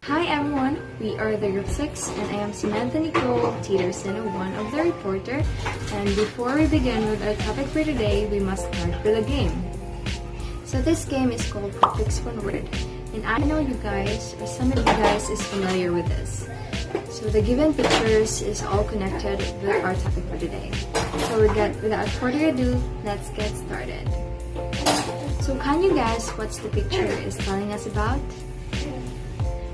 Hi everyone, we are the Group 6 and I am Samantha Nicole Torceno, one of the reporter. And before we begin with our topic for today, we must start with a game. So this game is called Fix One Word. And I know you guys, or some of you guys is familiar with this. So the given pictures is all connected with our topic for today. So without further ado, let's get started. So can you guess what the picture is telling us about?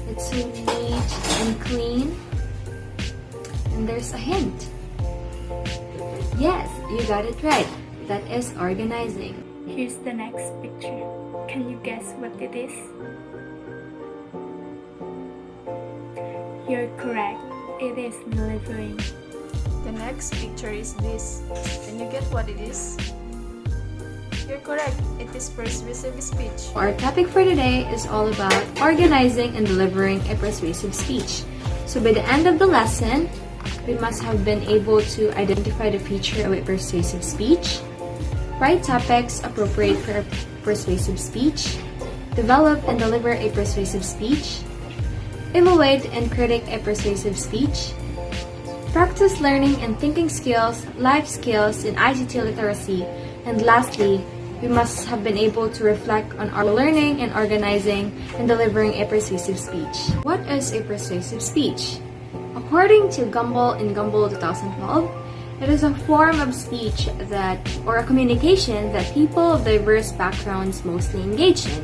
It's so neat and clean. And there's a hint. Yes, you got it right. That is organizing. Here's the next picture. Can you guess what it is? You're correct. It is delivering. The next picture is this. Can you get what it is? You're correct. It is persuasive speech. Our topic for today is all about organizing and delivering a persuasive speech. So by the end of the lesson, we must have been able to identify the feature of a persuasive speech, write topics appropriate for a persuasive speech, develop and deliver a persuasive speech, evaluate and critique a persuasive speech, practice learning and thinking skills, life skills, and ICT literacy, and lastly, we must have been able to reflect on our learning and organizing and delivering a persuasive speech. What is a persuasive speech? According to Gumbel in Gumbel 2012, it is a form of speech or a communication that people of diverse backgrounds mostly engage in.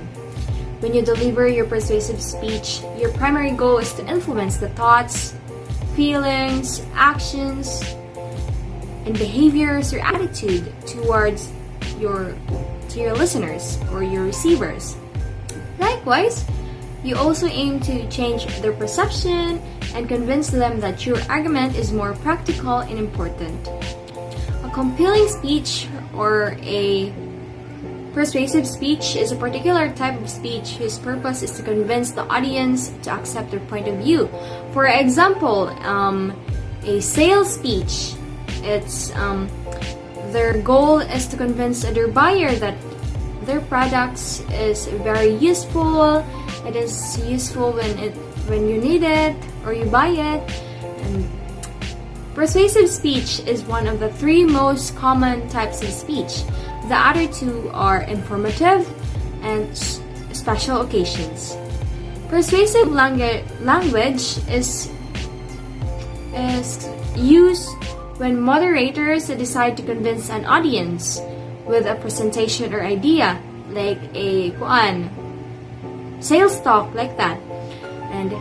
When you deliver your persuasive speech, your primary goal is to influence the thoughts, feelings, actions, and behaviors or attitude towards your listeners or your receivers. Likewise, you also aim to change their perception and convince them that your argument is more practical and important. A compelling speech or a persuasive speech is a particular type of speech whose purpose is to convince the audience to accept their point of view. For example, a sales speech. Their goal is to convince their buyer that their products is very useful. It is useful when you need it or you buy it. And persuasive speech is one of the three most common types of speech. The other two are informative and special occasions. Persuasive language is used when moderators decide to convince an audience with a presentation or idea, like a sales talk like that. And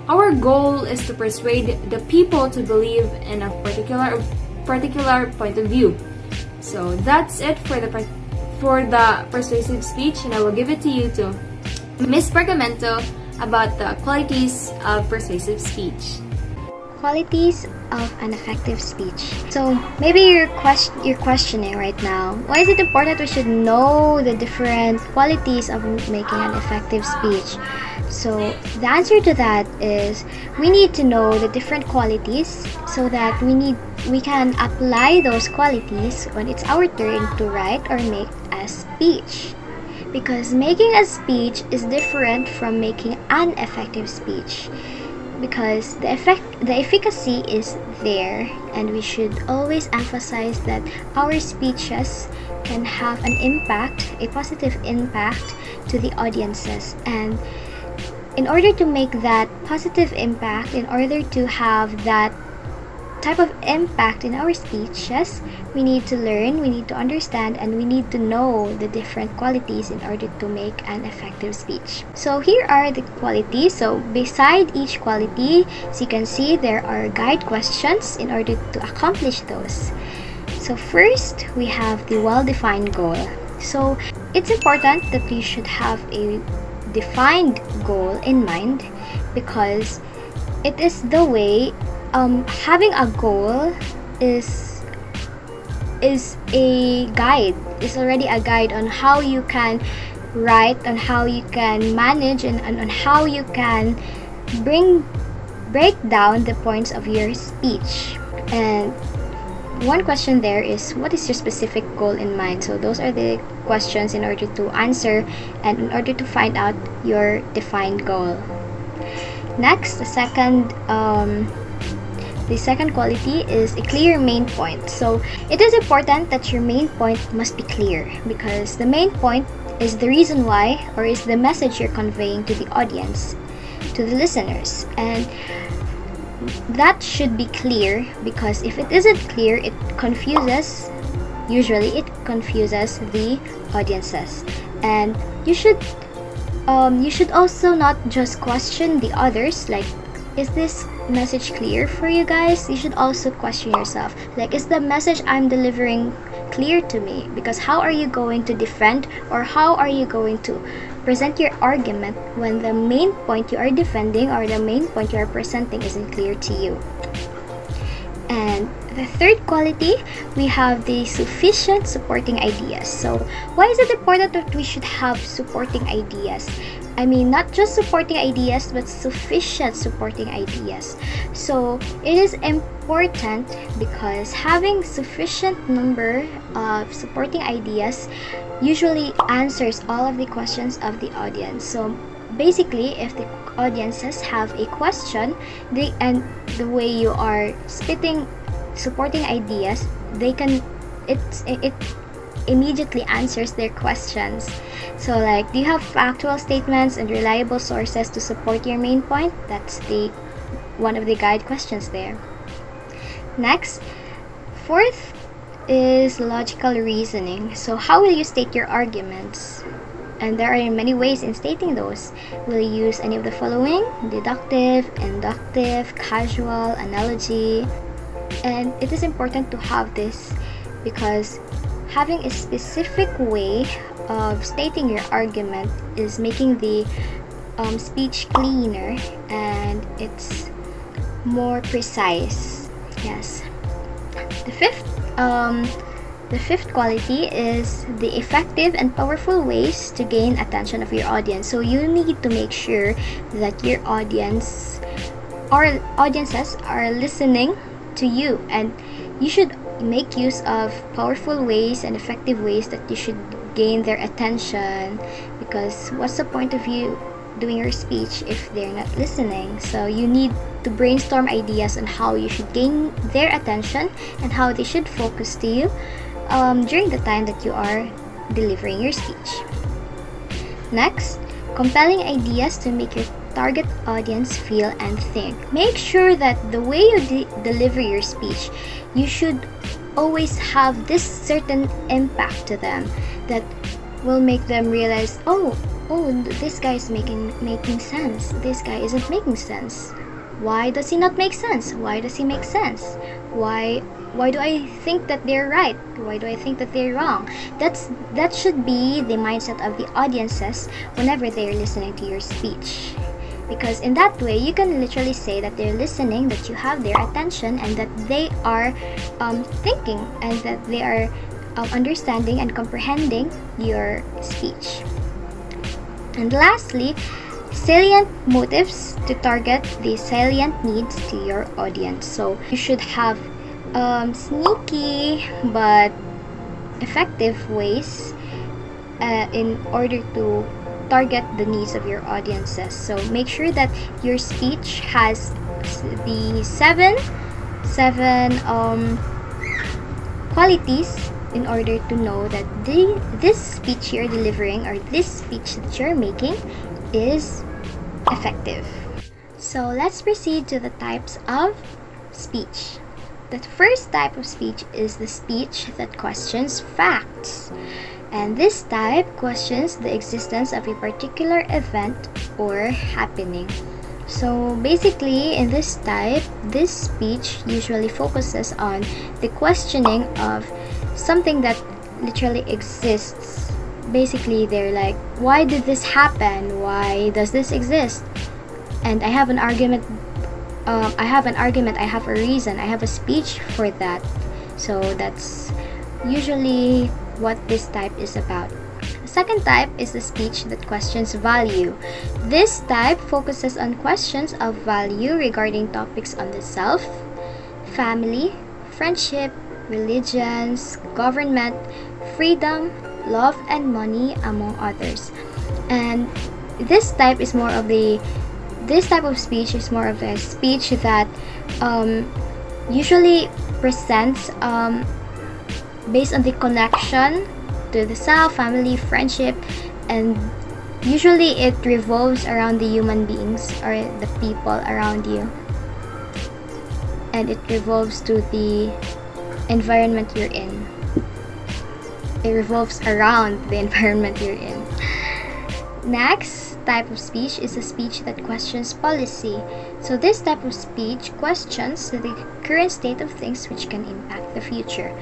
our goal is to persuade the people to believe in a particular point of view. So that's it for the persuasive speech, and I will give it to you to Miss Bargamento about the qualities of persuasive speech. Qualities of an effective speech. So maybe you're questioning right now, why is it important we should know the different qualities of making an effective speech? So the answer to that is we need to know the different qualities so that we can apply those qualities when it's our turn to write or make a speech. Because making a speech is different from making an effective speech. Because the efficacy is there, and we should always emphasize that our speeches can have an impact, a positive impact to the audiences. And in order to make that positive impact, in order to have that type of impact in our speeches, we need to learn, we need to understand, and we need to know the different qualities in order to make an effective speech. So here are the qualities. So beside each quality, as you can see, there are guide questions in order to accomplish those. So first, we have the well-defined goal. So it's important that you should have a defined goal in mind, because it is the way having a goal is a guide. It's already a guide on how you can write, on how you can manage, and on how you can break down the points of your speech. And one question there is, what is your specific goal in mind? So those are the questions in order to answer and in order to find out your defined goal. Next, the second quality is a clear main point. So it is important that your main point must be clear, because the main point is the reason why, or is the message you're conveying to the audience, to the listeners. And that should be clear, because if it isn't clear, usually it confuses the audiences. And you should also not just question the others, like, is this message clear for you guys? You should also question yourself, like, is the message I'm delivering clear to me? Because how are you going to defend, or how are you going to present your argument when the main point you are defending, or the main point you are presenting, isn't clear to you? And the third quality, we have the sufficient supporting ideas. So why is it important that we should have supporting ideas? I mean, not just supporting ideas, but sufficient supporting ideas. So it is important because having sufficient number of supporting ideas usually answers all of the questions of the audience. So basically, if the audiences have a question, and the way you are spitting supporting ideas, it immediately answers their questions. So, like, do you have factual statements and reliable sources to support your main point? That's one of the guide questions there. Next, fourth is logical reasoning. So how will you state your arguments? And there are many ways in stating those. Will you use any of the following? Deductive, inductive, casual, analogy. And it is important to have this, because having a specific way of stating your argument is making the speech cleaner, and it's more precise. Yes. The fifth quality is the effective and powerful ways to gain attention of your audience. So you need to make sure that your audiences are listening to you, and you should make use of powerful ways and effective ways that you should gain their attention, because what's the point of you doing your speech if they're not listening? So you need to brainstorm ideas on how you should gain their attention and how they should focus to you during the time that you are delivering your speech. Next, compelling ideas to make your target audience feel and think. Make sure that the way you deliver your speech, you should always have this certain impact to them that will make them realize, oh, this guy is making sense. This guy isn't making sense. Why does he not make sense? Why does he make sense? Why do I think that they're right? Why do I think that they're wrong? That should be the mindset of the audiences whenever they're listening to your speech. Because in that way, you can literally say that they're listening, that you have their attention, and that they are thinking, and that they are understanding and comprehending your speech. And lastly, salient motives to target the salient needs to your audience. So you should have sneaky but effective ways in order to target the needs of your audiences. So make sure that your speech has the seven qualities in order to know that this speech you're delivering, or this speech that you're making, is effective. So let's proceed to the types of speech. The first type of speech is the speech that questions facts. And this type questions the existence of a particular event or happening. So basically, in this type, this speech usually focuses on the questioning of something that literally exists. Basically, they're like, why did this happen? Why does this exist? And I have an argument, I have a reason, I have a speech for that. So that's usually what this type is about. The second type is the speech that questions value. This type focuses on questions of value regarding topics on the self, family, friendship, religions, government, freedom, love, and money, among others. And this type is more of the this type of speech is more of a speech that usually presents based on the connection to the self, family, friendship, and usually it revolves around the human beings or the people around you, and it revolves to the environment you're in. It revolves around the environment you're in. Next type of speech is a speech that questions policy. So this type of speech questions the current state of things which can impact the future.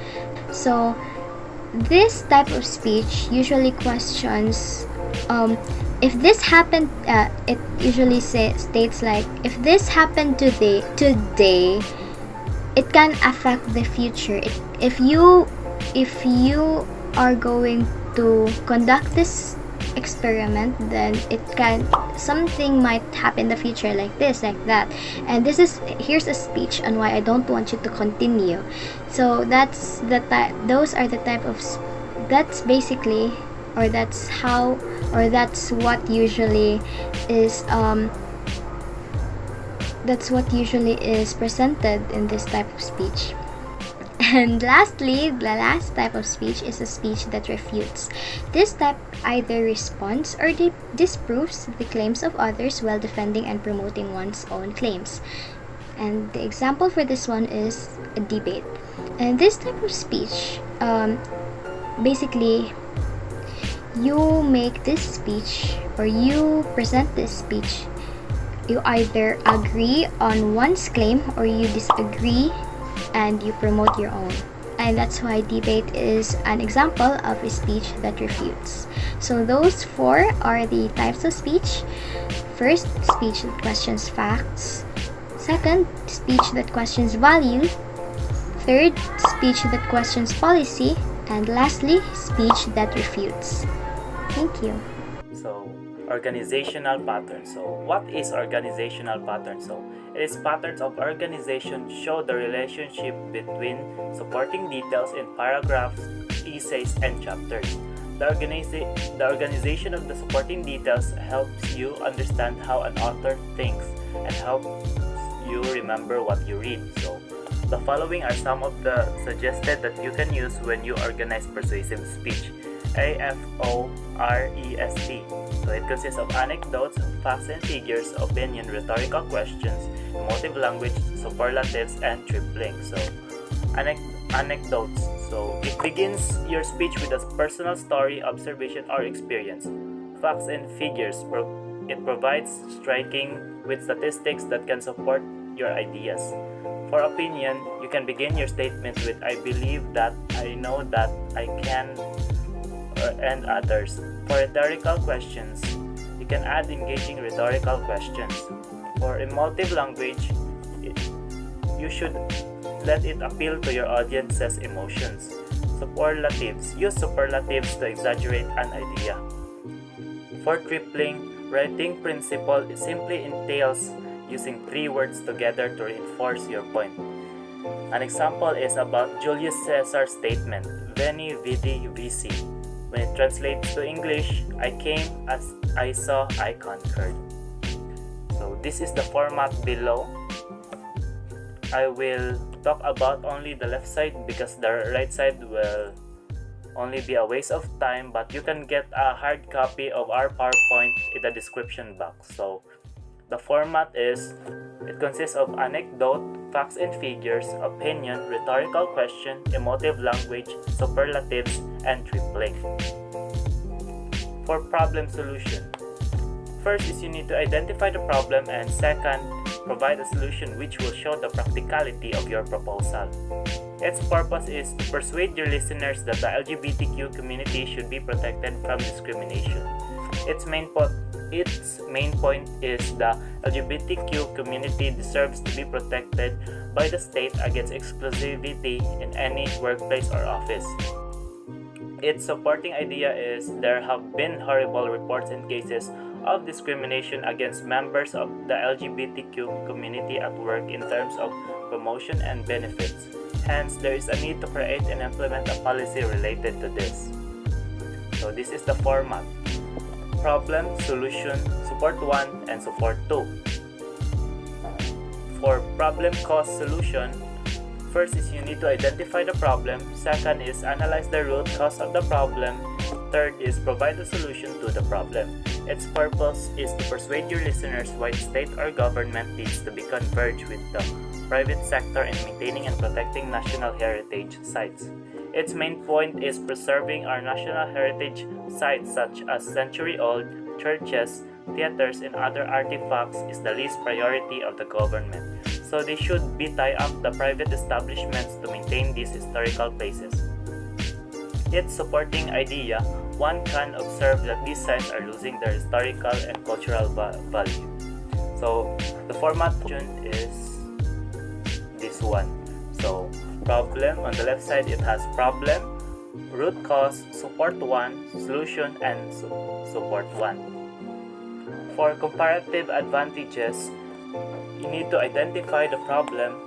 So this type of speech usually questions if this happened, it usually states like, if this happened today, it can affect the future. If you are going to conduct this experiment, then something might happen in the future, like this, like that. And here's a speech on why I don't want you to continue. So that's basically, or that's how, or that's what usually is presented in this type of speech. And lastly, the last type of speech is a speech that refutes. This type either responds or disproves the claims of others while defending and promoting one's own claims. And the example for this one is a debate. And this type of speech, basically, you make this speech or you present this speech. You either agree on one's claim or you disagree and you promote your own. And that's why debate is an example of a speech that refutes. So those four are the types of speech. First, speech that questions facts. Second, speech that questions value. Third, speech that questions policy. And lastly, speech that refutes. Thank you. So, organizational pattern. So, what is organizational pattern? So, it is patterns of organization show the relationship between supporting details in paragraphs, essays, and chapters. The organization of the supporting details helps you understand how an author thinks and helps you remember what you read. So, the following are some of the suggested that you can use when you organize persuasive speech. AFOREST. So it consists of anecdotes, facts and figures, opinion, rhetorical questions, emotive language, superlatives, and tripling. So anecdotes. So it begins your speech with a personal story, observation, or experience. Facts and figures. It provides striking with statistics that can support your ideas. For opinion, you can begin your statement with I believe that, I know that, I can, and others. For rhetorical questions, you can add engaging rhetorical questions. For emotive language, you should let it appeal to your audience's emotions. Superlatives, use superlatives to exaggerate an idea. For tripling, writing principle simply entails using three words together to reinforce your point. An example is about Julius Caesar's statement, Veni, Vidi, Vici. When it translates to English, I came, as I saw, I conquered. So this is the format below. I will talk about only the left side because the right side will only be a waste of time, but you can get a hard copy of our PowerPoint in the description box. So the format is, it consists of anecdote, facts and figures, opinion, rhetorical question, emotive language, superlatives, and tripling. For problem solution, first is you need to identify the problem, and second, provide a solution which will show the practicality of your proposal. Its purpose is to persuade your listeners that the LGBTQ community should be protected from discrimination. Its main point is the LGBTQ community deserves to be protected by the state against exclusivity in any workplace or office. Its supporting idea is there have been horrible reports and cases of discrimination against members of the LGBTQ community at work in terms of promotion and benefits. Hence, there is a need to create and implement a policy related to this. So this is the format. problem, solution, support 1, and support 2. For problem, cause, solution, first is you need to identify the problem. Second is analyze the root cause of the problem. Third is provide a solution to the problem. Its purpose is to persuade your listeners why the state or government needs to be converged with the private sector in maintaining and protecting national heritage sites. Its main point is preserving our national heritage sites such as century-old churches, theaters, and other artifacts is the least priority of the government. So they should be tie up the private establishments to maintain these historical places. Its supporting idea, one can observe that these sites are losing their historical and cultural value. So the format is this one. So problem, on the left side it has problem, root cause, support 1, solution, and support 1. For comparative advantages, you need to identify the problem.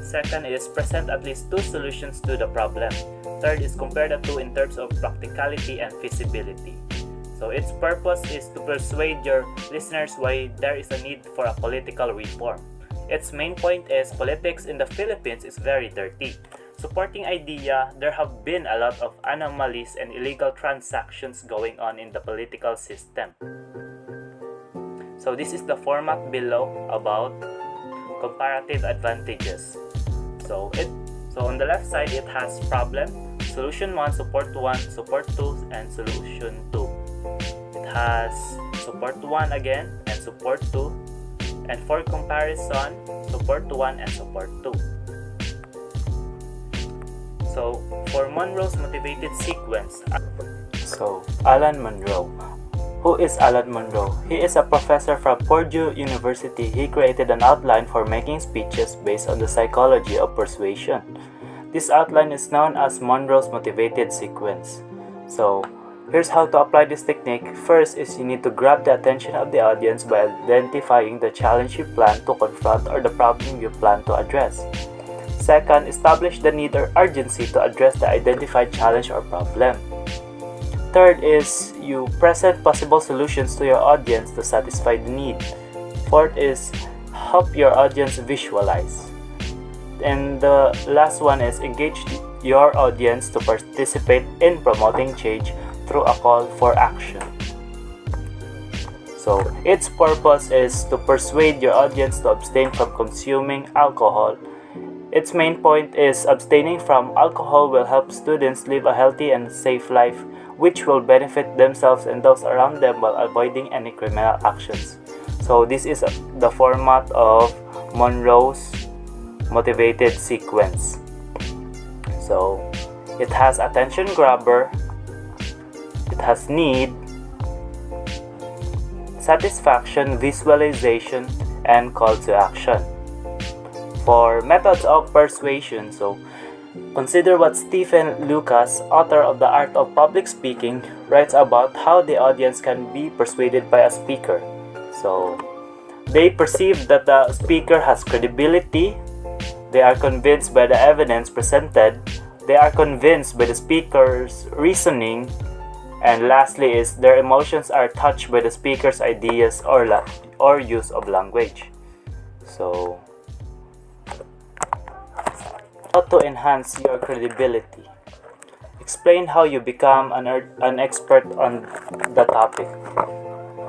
Second is present at least 2 solutions to the problem. Third is compare the two in terms of practicality and feasibility. So its purpose is to persuade your listeners why there is a need for a political reform. Its main point is politics in the Philippines is very dirty. Supporting idea, there have been a lot of anomalies and illegal transactions going on in the political system. So this is the format below about comparative advantages. So on the left side it has problem, solution 1, support 1, support 2, and solution 2. It has support 1 again and support 2. And for comparison, support 1 and support 2. So for Monroe's motivated sequence. So Alan Monroe. Who is Alan Monroe? He is a professor from Purdue University. He created an outline for making speeches based on the psychology of persuasion. This outline is known as Monroe's motivated sequence. So here's how to apply this technique. First is you need to grab the attention of the audience by identifying the challenge you plan to confront or the problem you plan to address. Second, establish the need or urgency to address the identified challenge or problem. Third is you present possible solutions to your audience to satisfy the need. Fourth is help your audience visualize. And the last one is engage your audience to participate in promoting change through a call for action. So its purpose is to persuade your audience to abstain from consuming alcohol. Its main point is abstaining from alcohol will help students live a healthy and safe life, which will benefit themselves and those around them while avoiding any criminal actions. So this is the format of Monroe's motivated sequence. So it has attention grabber, it has need, satisfaction, visualization, and call to action. For methods of persuasion, so consider what Stephen Lucas, author of The Art of Public Speaking, writes about how the audience can be persuaded by a speaker. So they perceive that the speaker has credibility, they are convinced by the evidence presented, they are convinced by the speaker's reasoning, and lastly is their emotions are touched by the speaker's ideas or use of language. So how to enhance your credibility. Explain how you become an expert on the topic.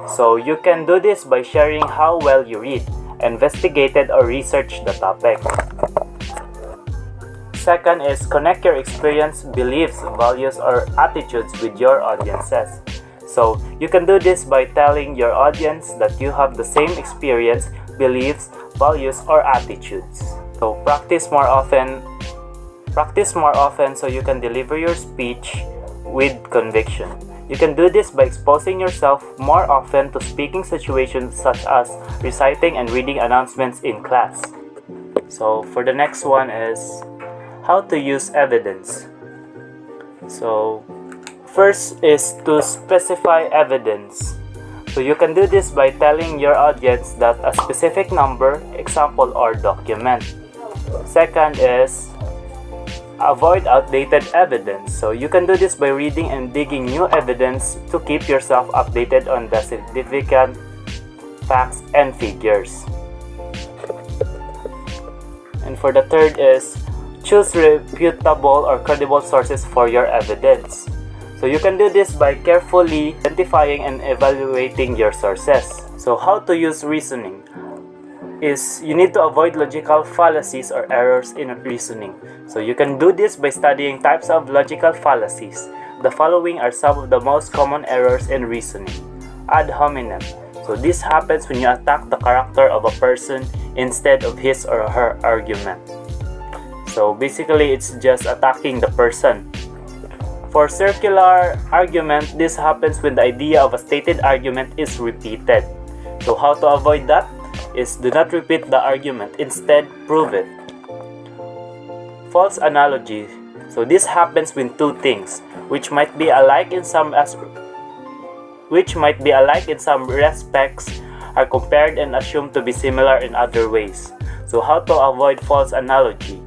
So you can do this by sharing how well you read, investigated, or researched the topic. Second is connect your experience, beliefs, values, or attitudes with your audiences. So you can do this by telling your audience that you have the same experience, beliefs, values, or attitudes. So practice more often so you can deliver your speech with conviction. You can do this by exposing yourself more often to speaking situations such as reciting and reading announcements in class. So for the next one is how to use evidence. So first is to specify evidence. So you can do this by telling your audience that a specific number, example, or document. Second is avoid outdated evidence. So you can do this by reading and digging new evidence to keep yourself updated on the significant facts and figures. And for the third is choose reputable or credible sources for your evidence. So you can do this by carefully identifying and evaluating your sources. So how to use reasoning is you need to avoid logical fallacies or errors in reasoning. So you can do this by studying types of logical fallacies. The following are some of the most common errors in reasoning. Ad hominem. So this happens when you attack the character of a person instead of his or her argument. So basically it's just attacking the person. For circular argument, this happens when the idea of a stated argument is repeated. So how to avoid that is do not repeat the argument, instead prove it. False analogy. So this happens when two things which might be alike in some respects are compared and assumed to be similar in other ways. So how to avoid false analogy?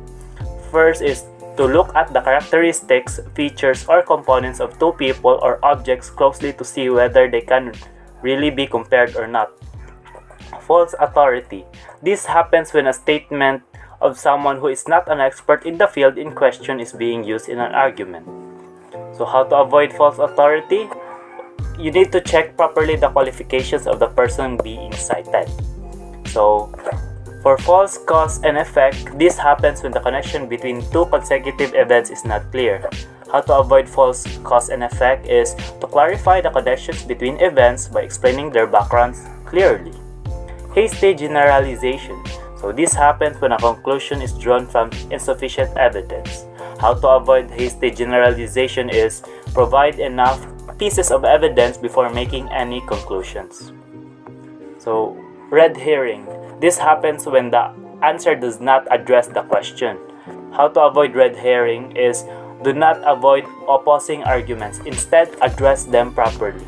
First is to look at the characteristics, features, or components of two people or objects closely to see whether they can really be compared or not. False authority. This happens when a statement of someone who is not an expert in the field in question is being used in an argument. So how to avoid false authority? You need to check properly the qualifications of the person being cited. So for false cause and effect, this happens when the connection between two consecutive events is not clear. How to avoid false cause and effect is to clarify the connections between events by explaining their backgrounds clearly. Hasty generalization. So this happens when a conclusion is drawn from insufficient evidence. How to avoid hasty generalization is provide enough pieces of evidence before making any conclusions. So red herring. This happens when the answer does not address the question. How to avoid red herring is do not avoid opposing arguments. Instead, address them properly.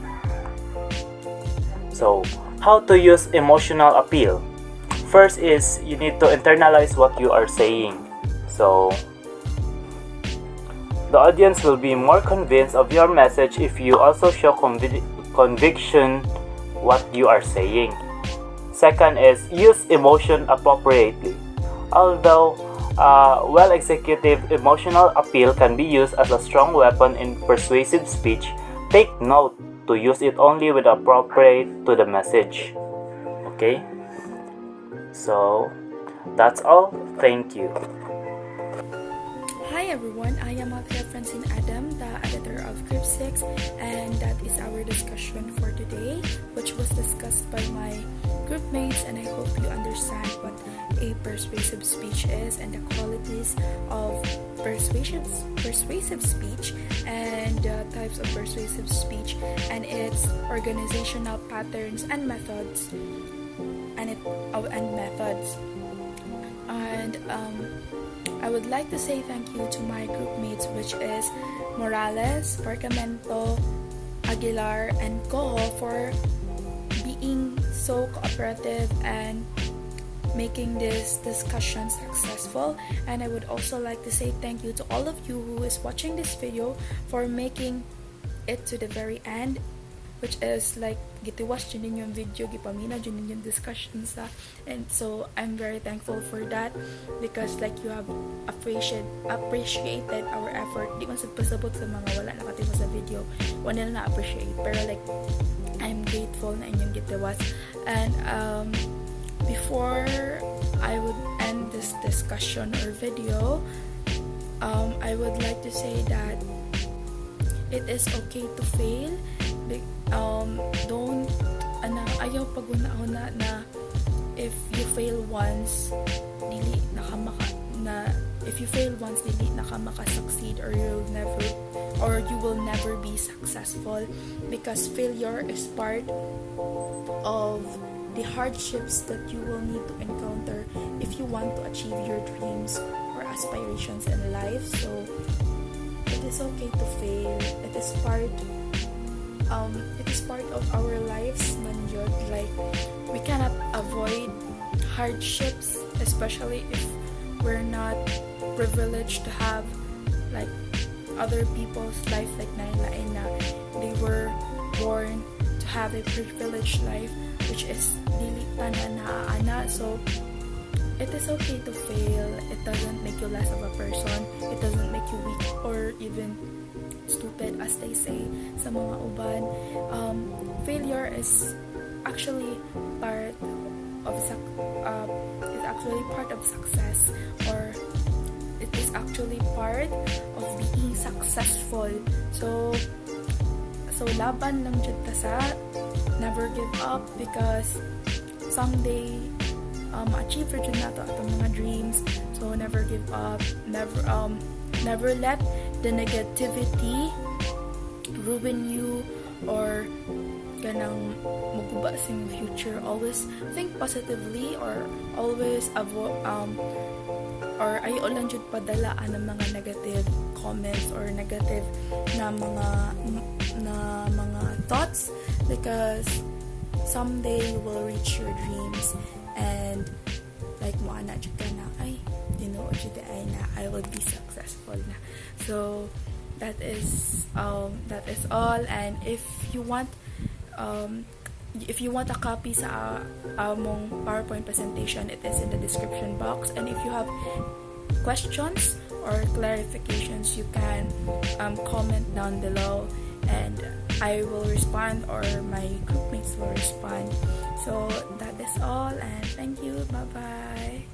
So, how to use emotional appeal? First is you need to internalize what you are saying. So, the audience will be more convinced of your message if you also show conviction what you are saying. Second is use emotion appropriately. Although well-executed emotional appeal can be used as a strong weapon in persuasive speech, take note to use it only when appropriate to the message. Okay? So, that's all. Thank you. Hi everyone, I am Francine Edem, the editor of Group 6, and that is our discussion for today, which was discussed by my group mates, and I hope you understand what a persuasive speech is and the qualities of persuasive speech and types of persuasive speech and its organizational patterns and methods and methods. And I would like to say thank you to my group mates, which is Morales, Bargamento, Aguilar, and Cojo for being so cooperative and making this discussion successful. And I would also like to say thank you to all of you who is watching this video for making it to the very end, which is like gitiwas dyan yung video, gipamina dyan yung discussions, and so I'm very thankful for that because like you have appreciated our effort. Di man pasabot sa mga wala nakatiwa sa video, wala na appreciate, pero like I'm grateful na inyong gitiwas. And before I would end this discussion or video, I would like to say that it is okay to fail. Don't ayaw paguna-una na if you fail once dili succeed or you will never be successful, because failure is part of the hardships that you will need to encounter if you want to achieve your dreams or aspirations in life. So it is okay to fail. It is part of our lives, manjod. Like, we cannot avoid hardships, especially if we're not privileged to have like other people's life, like nailain na they were born to have a privileged life, which is dili pa na naaana. So it is okay to fail. It doesn't make you less of a person. It doesn't make you weak or even stupid, as they say sa mga uban. Failure is actually part of success, or it is actually part of being successful. So laban lang jud ta sa never give up, because someday achieve jud nato atong mga dreams. So never give up, never let the negativity ruin you or ganang maguba sa iyong future. Always think positively, or always avoid or ayo lang jud padalaan ng mga negative comments or negative na mga thoughts, because someday you will reach your dreams, and like mo ana jud ka na ay jud ay na I will be successful na. So that is all, and if you want a copy sa among PowerPoint presentation, it is in the description box. And if you have questions or clarifications, you can comment down below, and I will respond, or my groupmates will respond. So that is all, and thank you. Bye bye.